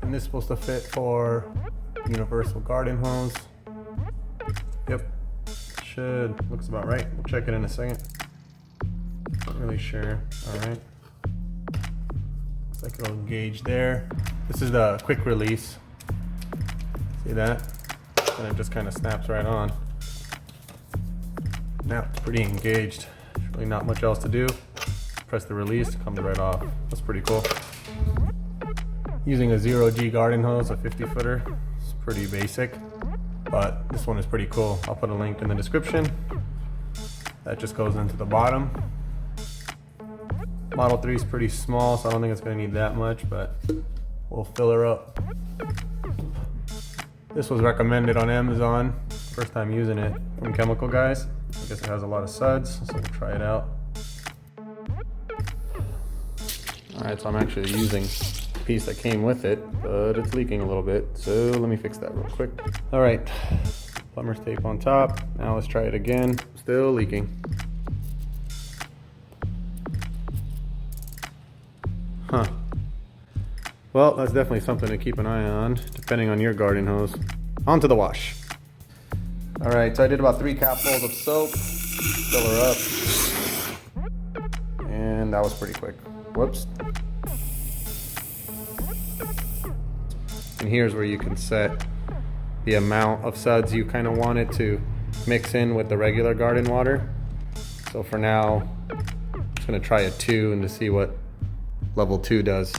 And this is supposed to fit for universal garden hose. Yep, should, looks about right. We'll check it in a second. Not really sure. All right. Looks like it'll engage there. This is the quick release. See that? And it just kind of snaps right on. Now it's pretty engaged. There's really not much else to do. Press the release, it comes right off. That's pretty cool. Using a 0G garden hose, a 50 footer. It's pretty basic, but this one is pretty cool. I'll put a link in the description. That just goes into the bottom. Model 3 is pretty small, so I don't think it's gonna need that much, but we'll fill her up. This was recommended on Amazon. First time using it from Chemical Guys. I guess it has a lot of suds, so we'll try it out. Alright, so I'm actually using the piece that came with it, but it's leaking a little bit, so let me fix that real quick. Alright, plumber's tape on top. Now let's try it again. Still leaking. Huh. Well, that's definitely something to keep an eye on, depending on your garden hose. On to the wash. Alright, so I did about 3 capfuls of soap. Fill her up. And that was pretty quick. Whoops. And here's where you can set the amount of suds you kind of want it to mix in with the regular garden water. So for now, I'm just going to try a 2 and to see what level 2 does.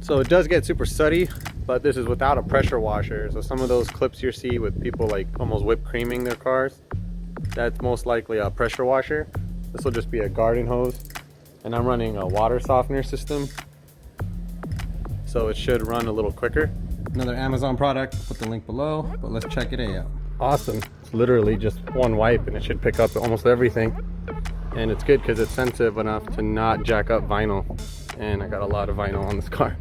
So it does get super suddy, but this is without a pressure washer. So some of those clips you see with people like almost whipped creaming their cars, that's most likely a pressure washer. This will just be a garden hose. And I'm running a water softener system, so it should run a little quicker. Another Amazon product, put the link below, but let's check it out. Awesome. It's literally just one wipe and it should pick up almost everything. And it's good because it's sensitive enough to not jack up vinyl. And I got a lot of vinyl on this car.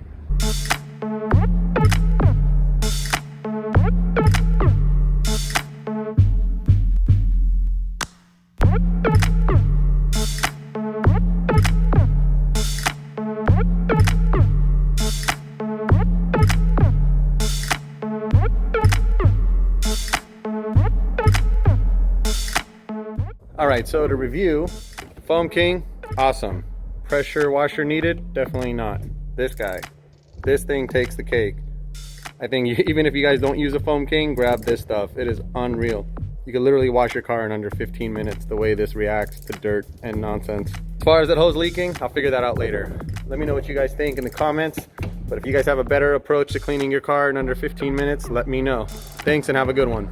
Alright, so to review, FoamKing, awesome. Pressure washer needed? Definitely not. This guy. This thing takes the cake. I think even if you guys don't use a FoamKing, grab this stuff. It is unreal. You can literally wash your car in under 15 minutes the way this reacts to dirt and nonsense. As far as that hose leaking, I'll figure that out later. Let me know what you guys think in the comments. But if you guys have a better approach to cleaning your car in under 15 minutes, let me know. Thanks and have a good one.